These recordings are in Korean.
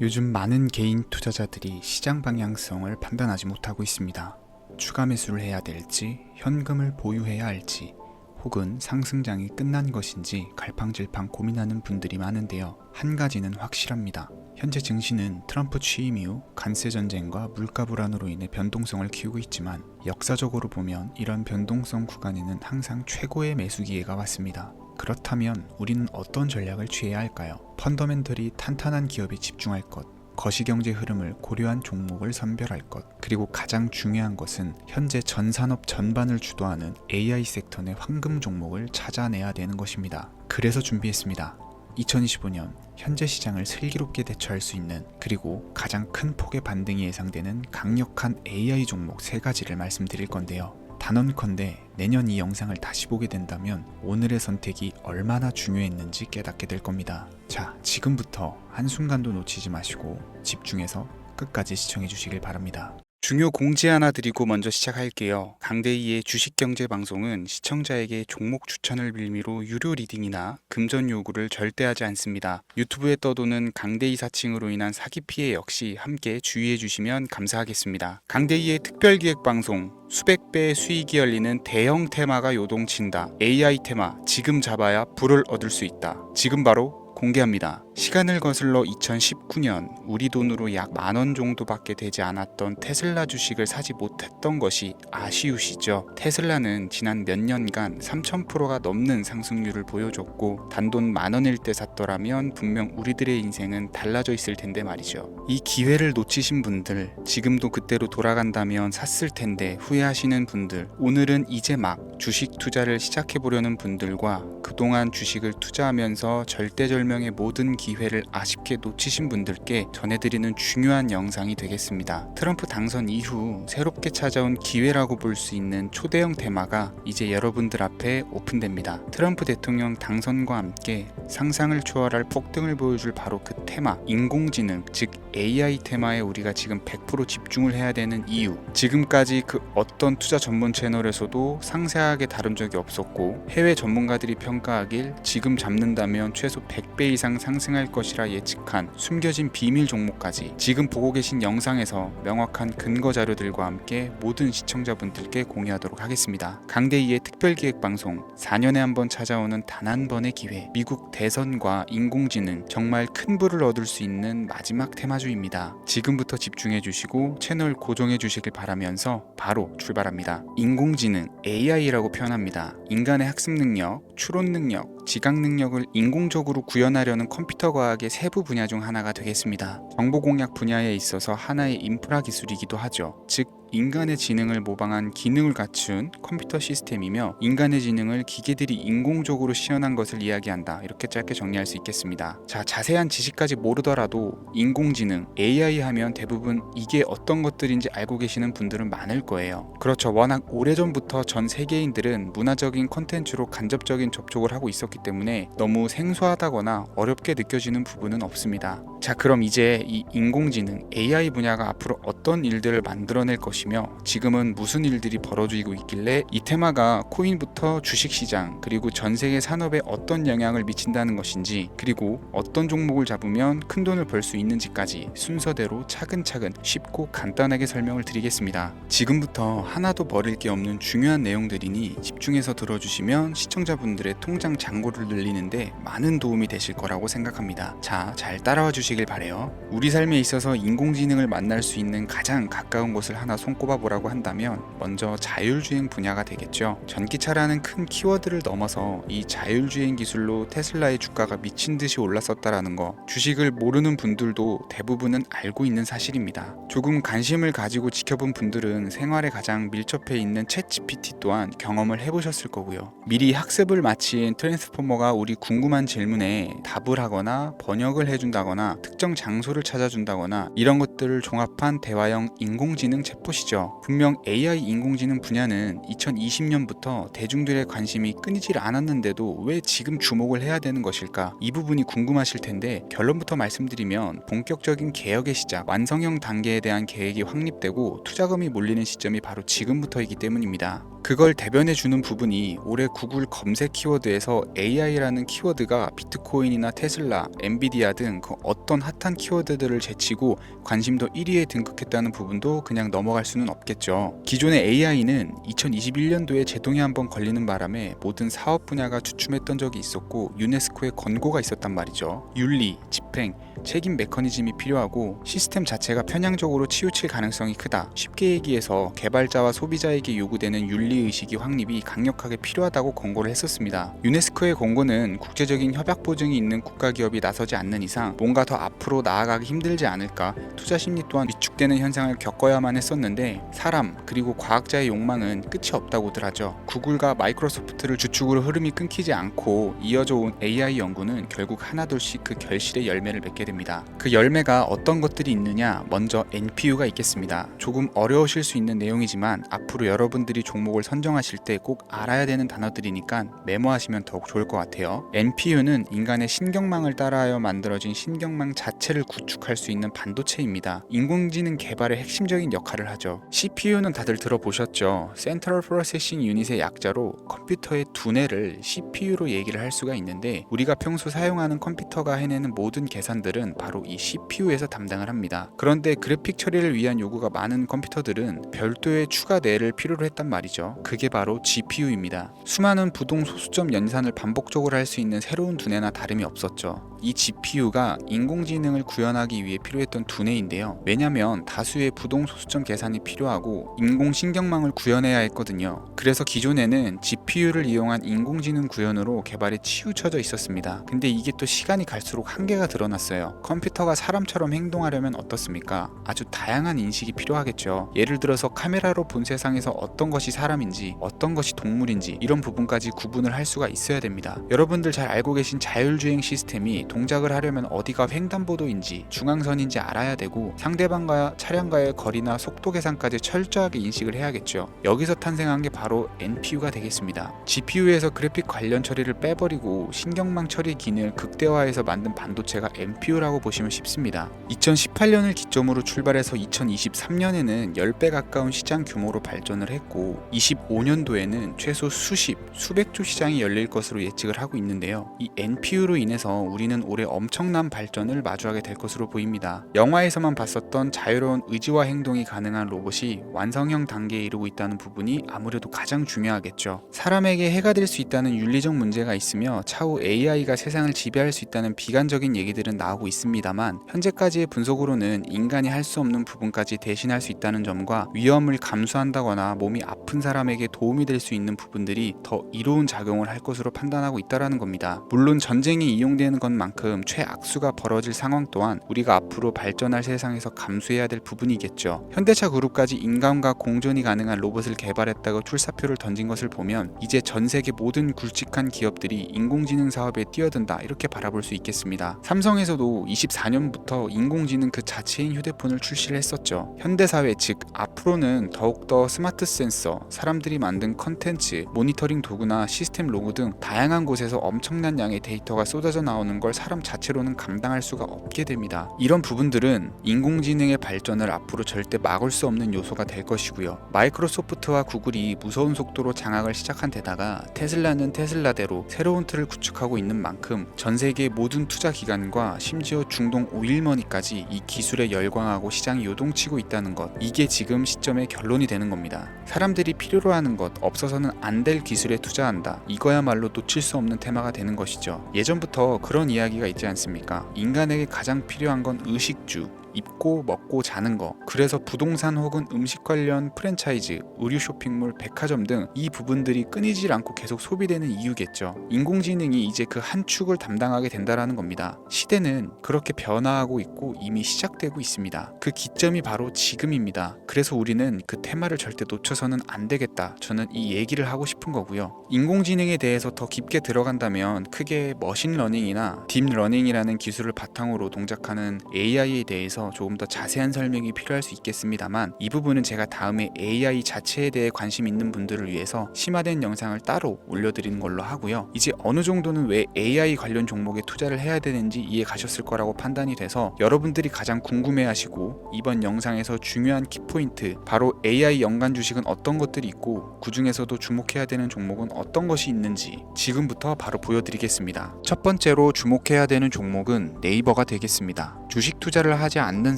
요즘 많은 개인 투자자들이 시장 방향성을 판단하지 못하고 있습니다. 추가 매수를 해야 될지, 현금을 보유해야 할지, 혹은 상승장이 끝난 것인지 갈팡질팡 고민하는 분들이 많은데요. 한 가지는 확실합니다. 현재 증시는 트럼프 취임 이후 관세 전쟁과 물가 불안으로 인해 변동성을 키우고 있지만 역사적으로 보면 이런 변동성 구간에는 항상 최고의 매수 기회가 왔습니다. 그렇다면 우리는 어떤 전략을 취해야 할까요? 펀더멘털이 탄탄한 기업에 집중할 것, 거시경제 흐름을 고려한 종목을 선별할 것, 그리고 가장 중요한 것은 현재 전 산업 전반을 주도하는 AI 섹터 내 황금 종목을 찾아내야 되는 것입니다. 그래서 준비했습니다. 2025년 현재 시장을 슬기롭게 대처할 수 있는, 그리고 가장 큰 폭의 반등이 예상되는 강력한 AI 종목 3가지를 말씀드릴 건데요. 단언컨대 내년 이 영상을 다시 보게 된다면 오늘의 선택이 얼마나 중요했는지 깨닫게 될 겁니다. 자, 지금부터 한순간도 놓치지 마시고 집중해서 끝까지 시청해 주시길 바랍니다. 중요 공지 하나 드리고 먼저 시작할게요. 강대희의 주식경제 방송은 시청자에게 종목 추천을 빌미로 유료 리딩이나 금전 요구를 절대 하지 않습니다. 유튜브에 떠도는 강대희 사칭으로 인한 사기 피해 역시 함께 주의해 주시면 감사하겠습니다. 강대희의 특별기획 방송, 수백 배의 수익이 열리는 대형 테마가 요동친다. AI 테마, 지금 잡아야 불을 얻을 수 있다. 지금 바로 공개합니다. 시간을 거슬러 2019년 우리 돈으로 약 10,000원 정도밖에 되지 않았던 테슬라 주식을 사지 못했던 것이 아쉬우시죠? 테슬라는 지난 몇 년간 3000%가 넘는 상승률을 보여줬고 단돈 10,000원일 때 샀더라면 분명 우리들의 인생은 달라져 있을 텐데 말이죠. 이 기회를 놓치신 분들, 지금도 그때로 돌아간다면 샀을 텐데 후회하시는 분들, 오늘은 이제 막 주식 투자를 시작해보려는 분들과 그동안 주식을 투자하면서 절대절명의 모든 기회를 아쉽게 놓치신 분들께 전해드리는 중요한 영상이 되겠습니다. 트럼프 당선 이후 새롭게 찾아온 기회라고 볼 수 있는 초대형 테마가 이제 여러분들 앞에 오픈됩니다. 트럼프 대통령 당선과 함께 상상을 초월할 폭등을 보여줄 바로 그 테마, 인공지능, 즉 AI 테마에 우리가 지금 100% 집중을 해야 되는 이유, 지금까지 그 어떤 투자 전문 채널에서도 상세하게 다룬 적이 없었고 해외 전문가들이 평가하길 지금 잡는다면 최소 100배 이상 상승할 것이라 예측한 숨겨진 비밀 종목까지 지금 보고 계신 영상에서 명확한 근거 자료들과 함께 모든 시청자분들께 공유하도록 하겠습니다. 강대희의 특별기획방송, 4년에 한 번 찾아오는 단 한 번의 기회, 미국 대선과 인공지능, 정말 큰 부를 얻을 수 있는 마지막 테마주입니다. 지금부터 집중해 주시고 채널 고정해 주시길 바라면서 바로 출발합니다. 인공지능, AI라고 표현합니다. 인간의 학습 능력, 추론 능력, 지각 능력을 인공적으로 구현하려는 컴퓨터 과학의 세부 분야 중 하나가 되겠습니다. 정보 공략 분야에 있어서 하나의 인프라 기술이기도 하죠. 즉 인간의 지능을 모방한 기능을 갖춘 컴퓨터 시스템이며 인간의 지능을 기계들이 인공적으로 시연한 것을 이야기한다. 이렇게 짧게 정리할 수 있겠습니다. 자, 자세한 지식까지 모르더라도 인공지능, AI 하면 대부분 이게 어떤 것들인지 알고 계시는 분들은 많을 거예요. 그렇죠. 워낙 오래전부터 전 세계인들은 문화적인 콘텐츠로 간접적인 접촉을 하고 있었기 때문에 너무 생소하다거나 어렵게 느껴지는 부분은 없습니다. 자, 그럼 이제 이 인공지능, AI 분야가 앞으로 어떤 일들을 만들어낼 것이며 지금은 무슨 일들이 벌어지고 있길래 이 테마가 코인부터 주식시장 그리고 전 세계 산업에 어떤 영향을 미친다는 것인지, 그리고 어떤 종목을 잡으면 큰 돈을 벌 수 있는지까지 순서대로 차근차근 쉽고 간단하게 설명을 드리겠습니다. 지금부터 하나도 버릴 게 없는 중요한 내용들이니 집중해서 들어주시면 시청자분들의 통장 잔고를 늘리는데 많은 도움이 되실 거라고 생각합니다. 자, 잘 따라와 주시길 바래요. 우리 삶에 있어서 인공지능을 만날 수 있는 가장 가까운 곳을 하나 손꼽아 보라고 한다면 먼저 자율주행 분야가 되겠죠. 전기차라는 큰 키워드를 넘어서 이 자율주행 기술로 테슬라의 주가가 미친 듯이 올랐었다라는 거, 주식을 모르는 분들도 대부분은 알고 있는 사실입니다. 조금 관심을 가지고 지켜본 분들은 생활에 가장 밀접해 있는 챗GPT 또한 경험을 해보셨을 거고요. 미리 학습을 마친 트랜스포머가 우리 궁금한 질문에 답을 하거나 번역을 해준다거나 특정 장소를 찾아준다거나 이런 것들 것들을 종합한 대화형 인공지능 챗봇이죠. 분명 AI 인공지능 분야는 2020년부터 대중들의 관심이 끊이질 않았는데도 왜 지금 주목을 해야 되는 것일까? 이 부분이 궁금하실 텐데 결론부터 말씀드리면 본격적인 개혁의 시작, 완성형 단계에 대한 계획이 확립되고 투자금이 몰리는 시점이 바로 지금부터이기 때문입니다. 그걸 대변해주는 부분이 올해 구글 검색 키워드에서 AI라는 키워드가 비트코인이나 테슬라, 엔비디아 등 그 어떤 핫한 키워드들을 제치고 관심도 1위에 등극했다는 부분도 그냥 넘어갈 수는 없겠죠. 기존의 AI는 2021년도에 제동이 한번 걸리는 바람에 모든 사업 분야가 주춤했던 적이 있었고 유네스코의 권고가 있었단 말이죠. 윤리, 집행, 책임 메커니즘이 필요하고 시스템 자체가 편향적으로 치우칠 가능성이 크다. 쉽게 얘기해서 개발자와 소비자에게 요구되는 윤리의식이 확립이 강력하게 필요하다고 권고를 했었습니다. 유네스코의 권고는 국제적인 협약 보증이 있는 국가기업이 나서지 않는 이상 뭔가 더 앞으로 나아가기 힘들지 않을까, 투자 심리 또한 위축되는 현상을 겪어야만 했었는데 사람 그리고 과학자의 욕망은 끝이 없다고들 하죠. 구글과 마이크로소프트를 주축으로 흐름이 끊기지 않고 이어져 온 AI 연구는 결국 하나둘씩 그 결실의 열매를 맺게 됩니다. 그 열매가 어떤 것들이 있느냐, 먼저 NPU가 있겠습니다. 조금 어려우실 수 있는 내용이지만 앞으로 여러분들이 종목을 선정하실 때 꼭 알아야 되는 단어들이니까 메모하시면 더욱 좋을 것 같아요. NPU는 인간의 신경망을 따라하여 만들어진 신경망 자체를 구축할 수 있는 반도체입니다. 인공지능 개발의 핵심적인 역할을 하죠. CPU는 다들 들어보셨죠? Central Processing Unit의 약자로 컴퓨터의 두뇌를 CPU로 얘기를 할 수가 있는데 우리가 평소 사용하는 컴퓨터가 해내는 모든 계산들은 바로 이 CPU에서 담당을 합니다. 그런데 그래픽 처리를 위한 요구가 많은 컴퓨터들은 별도의 추가 뇌를 필요로 했단 말이죠. 그게 바로 GPU입니다. 수많은 부동 소수점 연산을 반복적으로 할 수 있는 새로운 두뇌나 다름이 없었죠. 이 GPU가 인공지능을 구현하기 위해 필요했던 두뇌인데요. 왜냐면 다수의 부동 소수점 계산이 필요하고 인공신경망을 구현해야 했거든요. 그래서 기존에는 GPU를 이용한 인공지능 구현으로 개발이 치우쳐져 있었습니다. 근데 이게 또 시간이 갈수록 한계가 드러났어요. 컴퓨터가 사람처럼 행동하려면 어떻습니까? 아주 다양한 인식이 필요하겠죠. 예를 들어서 카메라로 본 세상에서 어떤 것이 사람인지 어떤 것이 동물인지 이런 부분까지 구분을 할 수가 있어야 됩니다. 여러분들 잘 알고 계신 자율주행 시스템이 동작을 하려면 어디가 횡단보도인지 중앙선인지 알아야 되고 상대방과 차량과의 거리나 속도 계산까지 철저하게 인식을 해야겠죠. 여기서 탄생한 게 바로 NPU가 되겠습니다. GPU에서 그래픽 관련 처리를 빼버리고 신경망 처리 기능을 극대화해서 만든 반도체가 NPU라고 보시면 쉽습니다. 2018년을 기점으로 출발해서 2023년에는 10배 가까운 시장 규모로 발전을 했고 25년도에는 최소 수백조 시장이 열릴 것으로 예측을 하고 있는데요. 이 NPU로 인해서 우리는 올해 엄청난 발전을 마주하게 될 것으로 보입니다. 영화에서만 봤었던 자유로운 의지와 행동이 가능한 로봇이 완성형 단계에 이르고 있다는 부분이 아무래도 가장 중요하겠죠. 사람에게 해가 될 수 있다는 윤리적 문제가 있으며 차후 AI가 세상을 지배할 수 있다는 비관적인 얘기들은 나오고 있습니다만 현재까지의 분석으로는 인간이 할 수 없는 부분까지 대신할 수 있다는 점과 위험을 감수한다거나 몸이 아픈 사람에게 도움이 될 수 있는 부분들이 더 이로운 작용을 할 것으로 판단하고 있다는 겁니다. 물론 전쟁에 이용되는 것만큼 최악수가 벌어질 상황 또한 우리가 앞으로 발전할 세상에서 감수해야 될 부분이겠죠. 현대차 그룹까지 인간과 공존이 가능한 로봇을 개발했다고 출사표를 던진 것을 보면 이제 전 세계 모든 굵직한 기업들이 인공지능 사업에 뛰어든다 이렇게 바라볼 수 있겠습니다. 삼성에서도 24년부터 인공지능 그 자체인 휴대폰을 출시를 했었죠. 현대사회 즉 앞으로는 더욱더 스마트 센서, 사람들이 만든 컨텐츠, 모니터링 도구나 시스템 로그 등 다양한 곳에서 엄청난 양의 데이터가 쏟아져 나오는 걸 사람 자체로는 감당할 수가 없게 됩니다. 이런 부분들은 인공지능의 발전을 앞으로 절대 막을 수 없는 요소가 될 것이고요. 마이크로소프트와 구글이 무서운 속도로 장악을 시작한 데다가 테슬라는 테슬라대로 새로운 틀을 구축하고 있는 만큼 전 세계 모든 투자 기관과 심지어 중동 오일머니까지 이 기술에 열광하고 시장이 요동치고 있다는 것, 이게 지금 시점의 결론이 되는 겁니다. 사람들이 필요로 하는 것, 없어서는 안 될 기술에 투자한다. 이거야말로 놓칠 수 없는 테마가 되는 것이죠. 예전부터 그런 이야기가 있지 않습니까? 인간에게 가장 필요한 건 의식주, 입고 먹고 자는 거. 그래서 부동산 혹은 음식 관련 프랜차이즈, 의류 쇼핑몰, 백화점 등 이 부분들이 끊이질 않고 계속 소비되는 이유겠죠. 인공지능이 이제 그 한 축을 담당하게 된다라는 겁니다. 시대는 그렇게 변화하고 있고 이미 시작되고 있습니다. 그 기점이 바로 지금입니다. 그래서 우리는 그 테마를 절대 놓쳐서는 안 되겠다. 저는 이 얘기를 하고 싶은 거고요. 인공지능에 대해서 더 깊게 들어간다면 크게 머신러닝이나 딥러닝이라는 기술을 바탕으로 동작하는 AI에 대해서 조금 더 자세한 설명이 필요할 수 있겠습니다만, 이 부분은 제가 다음에 AI 자체에 대해 관심 있는 분들을 위해서 심화된 영상을 따로 올려드리는 걸로 하고요. 이제 어느 정도는 왜 AI 관련 종목에 투자를 해야 되는지 이해 가셨을 거라고 판단이 돼서, 여러분들이 가장 궁금해하시고 이번 영상에서 중요한 키포인트, 바로 AI 연관 주식은 어떤 것들이 있고 그 중에서도 주목해야 되는 종목은 어떤 것이 있는지 지금부터 바로 보여드리겠습니다. 첫 번째로 주목해야 되는 종목은 네이버가 되겠습니다. 주식 투자를 하지 않는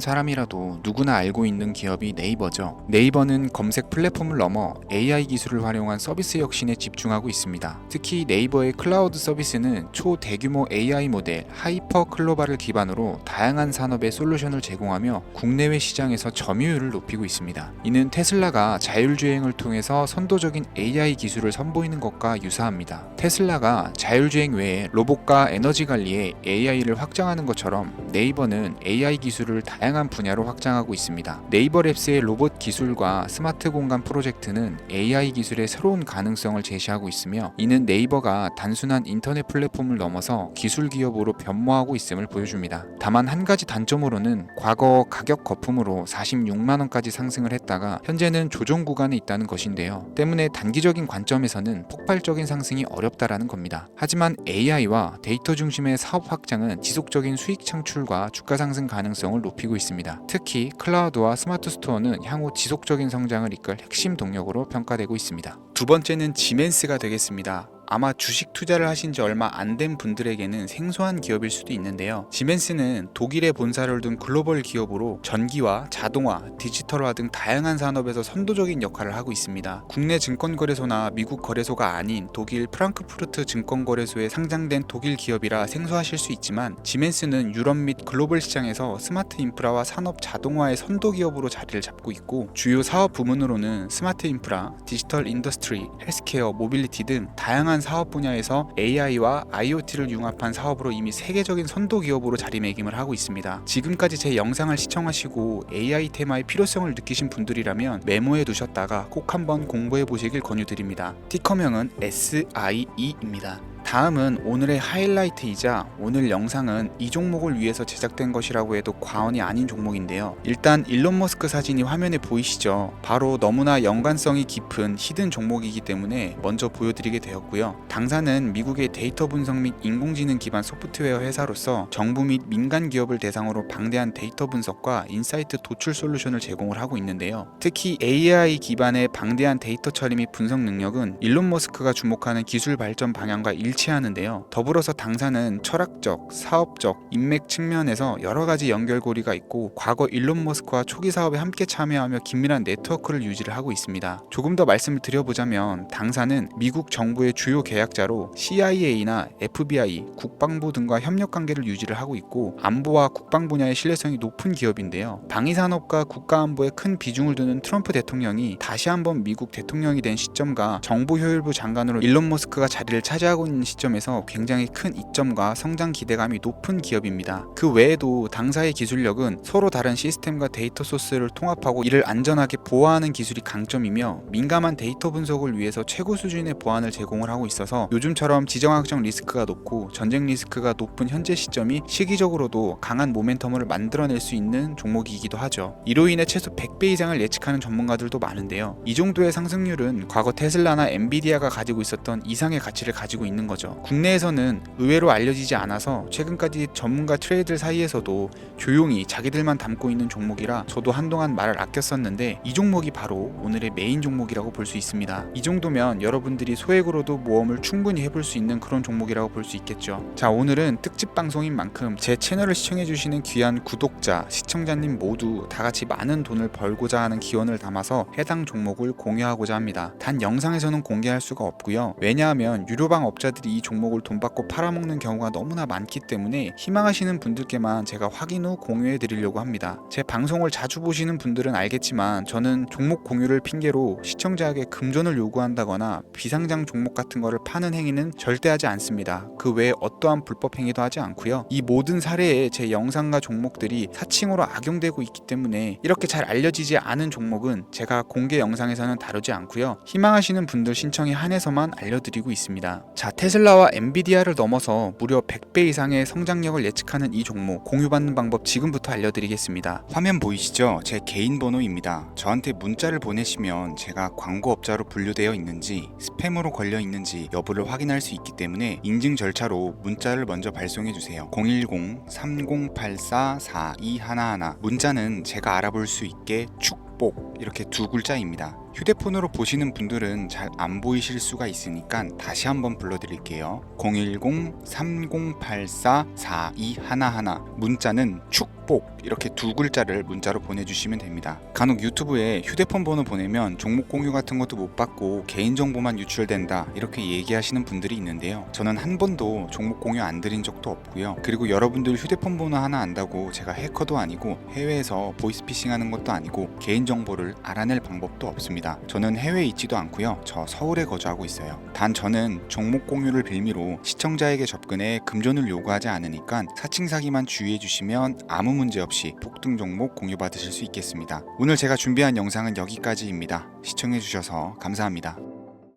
사람이라도 누구나 알고 있는 기업이 네이버죠. 네이버는 검색 플랫폼을 넘어 AI 기술을 활용한 서비스 혁신에 집중하고 있습니다. 특히 네이버의 클라우드 서비스는 초대규모 AI 모델 하이퍼 클로바를 기반으로 다양한 산업에 솔루션을 제공하며 국내외 시장에서 점유율을 높이고 있습니다. 이는 테슬라가 자율주행을 통해서 선도적인 AI 기술을 선보이는 것과 유사합니다. 테슬라가 자율주행 외에 로봇과 에너지 관리에 AI를 확장하는 것처럼 네이버는 AI 기술을 다양한 분야로 확장하고 있습니다. 네이버 랩스의 로봇 기술과 스마트 공간 프로젝트는 AI 기술의 새로운 가능성을 제시하고 있으며, 이는 네이버가 단순한 인터넷 플랫폼을 넘어서 기술 기업으로 변모하고 있음을 보여줍니다. 다만 한 가지 단점으로는 과거 가격 거품으로 46만 원까지 상승을 했다가 현재는 조정 구간에 있다는 것인데요. 때문에 단기적인 관점에서는 폭발적인 상승이 어렵다라는 겁니다. 하지만 AI와 데이터 중심의 사업 확장은 지속적인 수익 창출과 주가 상승 가능성을 높이고 있습니다. 특히 클라우드와 스마트 스토어는 향후 지속적인 성장을 이끌 핵심 동력으로 평가되고 있습니다. 두 번째는 지멘스가 되겠습니다. 아마 주식 투자를 하신 지 얼마 안 된 분들에게는 생소한 기업일 수도 있는데요. 지멘스는 독일에 본사를 둔 글로벌 기업으로 전기와 자동화, 디지털화 등 다양한 산업에서 선도적인 역할을 하고 있습니다. 국내 증권거래소나 미국 거래소가 아닌 독일 프랑크푸르트 증권거래소에 상장된 독일 기업이라 생소하실 수 있지만, 지멘스는 유럽 및 글로벌 시장에서 스마트 인프라와 산업 자동화의 선도 기업으로 자리를 잡고 있고, 주요 사업 부문으로는 스마트 인프라, 디지털 인더스트리, 헬스케어, 모빌리티 등 다양한 사업 분야에서 AI와 IoT를 융합한 사업으로 이미 세계적인 선도 기업으로 자리매김을 하고 있습니다. 지금까지 제 영상을 시청하시고 AI 테마의 필요성을 느끼신 분들이라면 메모해 두셨다가 꼭 한번 공부해 보시길 권유드립니다. 티커명은 SIE입니다. 다음은 오늘의 하이라이트이자 오늘 영상은 이 종목을 위해서 제작된 것이라고 해도 과언이 아닌 종목인데요. 일단 일론 머스크 사진이 화면에 보이시죠? 바로 너무나 연관성이 깊은 히든 종목이기 때문에 먼저 보여드리게 되었고요. 당사는 미국의 데이터 분석 및 인공지능 기반 소프트웨어 회사로서 정부 및 민간 기업을 대상으로 방대한 데이터 분석과 인사이트 도출 솔루션을 제공을 하고 있는데요. 특히 AI 기반의 방대한 데이터 처리 및 분석 능력은 일론 머스크가 주목하는 기술 발전 방향과 일치하는데요. 더불어서 당사는 철학적, 사업적, 인맥 측면에서 여러 가지 연결고리가 있고, 과거 일론 머스크와 초기 사업에 함께 참여하며 긴밀한 네트워크를 유지를 하고 있습니다. 조금 더 말씀을 드려보자면, 당사는 미국 정부의 주요 계약자로 CIA나 FBI, 국방부 등과 협력 관계를 유지를 하고 있고, 안보와 국방 분야의 신뢰성이 높은 기업인데요. 방위산업과 국가안보에 큰 비중을 두는 트럼프 대통령이 다시 한번 미국 대통령이 된 시점과 정보효율부 장관으로 일론 머스크가 자리를 차지하고 있는 시점에서 굉장히 큰 이점과 성장 기대감이 높은 기업입니다. 그 외에도 당사의 기술력은 서로 다른 시스템과 데이터 소스를 통합하고 이를 안전하게 보호하는 기술이 강점이며, 민감한 데이터 분석을 위해서 최고 수준의 보안을 제공을 하고 있어서 요즘처럼 지정학적 리스크가 높고 전쟁 리스크가 높은 현재 시점이 시기적으로도 강한 모멘텀을 만들어낼 수 있는 종목이기도 하죠. 이로 인해 최소 100배 이상을 예측하는 전문가들도 많은데요. 이 정도의 상승률은 과거 테슬라나 엔비디아가 가지고 있었던 이상의 가치를 가지고 있는 거죠. 국내에서는 의외로 알려지지 않아서 최근까지 전문가 트레이더 사이에서도 조용히 자기들만 담고 있는 종목이라 저도 한동안 말을 아꼈었는데, 이 종목이 바로 오늘의 메인 종목이라고 볼 수 있습니다. 이 정도면 여러분들이 소액으로도 모험을 충분히 해볼 수 있는 그런 종목이라고 볼 수 있겠죠. 자, 오늘은 특집 방송인 만큼 제 채널을 시청해주시는 귀한 구독자, 시청자님 모두 다같이 많은 돈을 벌고자 하는 기원을 담아서 해당 종목을 공유하고자 합니다. 단 영상에서는 공개할 수가 없고요. 왜냐하면 유료방 업자들이 이 종목을 돈 받고 팔아먹는 경우가 너무나 많기 때문에 희망하시는 분들께만 제가 확인 후 공유해 드리려고 합니다. 제 방송을 자주 보시는 분들은 알겠지만, 저는 종목 공유를 핑계로 시청자에게 금전을 요구한다거나 비상장 종목 같은 거를 파는 행위는 절대 하지 않습니다. 그 외에 어떠한 불법 행위도 하지 않고요. 이 모든 사례에 제 영상과 종목들이 사칭으로 악용되고 있기 때문에 이렇게 잘 알려지지 않은 종목은 제가 공개 영상에서는 다루지 않고요. 희망하시는 분들 신청에 한해서만 알려드리고 있습니다. 자, 테슬라와 엔비디아를 넘어서 무려 100배 이상의 성장력을 예측하는 이 종목 공유받는 방법 지금부터 알려드리겠습니다. 화면 보이시죠? 제 개인 번호입니다. 저한테 문자를 보내시면 제가 광고업자로 분류되어 있는지 스팸으로 걸려 있는지 여부를 확인할 수 있기 때문에 인증 절차로 문자를 먼저 발송해 주세요. 010-3084-4211 문자는 제가 알아볼 수 있게 축복 이렇게 두 글자입니다. 휴대폰으로 보시는 분들은 잘 안 보이실 수가 있으니까 다시 한번 불러드릴게요. 010-3084-4211 문자는 축복 이렇게 두 글자를 문자로 보내주시면 됩니다. 간혹 유튜브에 휴대폰 번호 보내면 종목 공유 같은 것도 못 받고 개인정보만 유출된다 이렇게 얘기하시는 분들이 있는데요. 저는 한 번도 종목 공유 안 드린 적도 없고요. 그리고 여러분들 휴대폰 번호 하나 안다고 제가 해커도 아니고 해외에서 보이스피싱 하는 것도 아니고 개인정보를 알아낼 방법도 없습니다. 저는 해외에 있지도 않고요. 저 서울에 거주하고 있어요. 단 저는 종목 공유를 빌미로 시청자에게 접근해 금전을 요구하지 않으니까 사칭 사기만 주의해 주시면 아무 문제 없이 폭등 종목 공유 받으실 수 있겠습니다. 오늘 제가 준비한 영상은 여기까지입니다. 시청해 주셔서 감사합니다.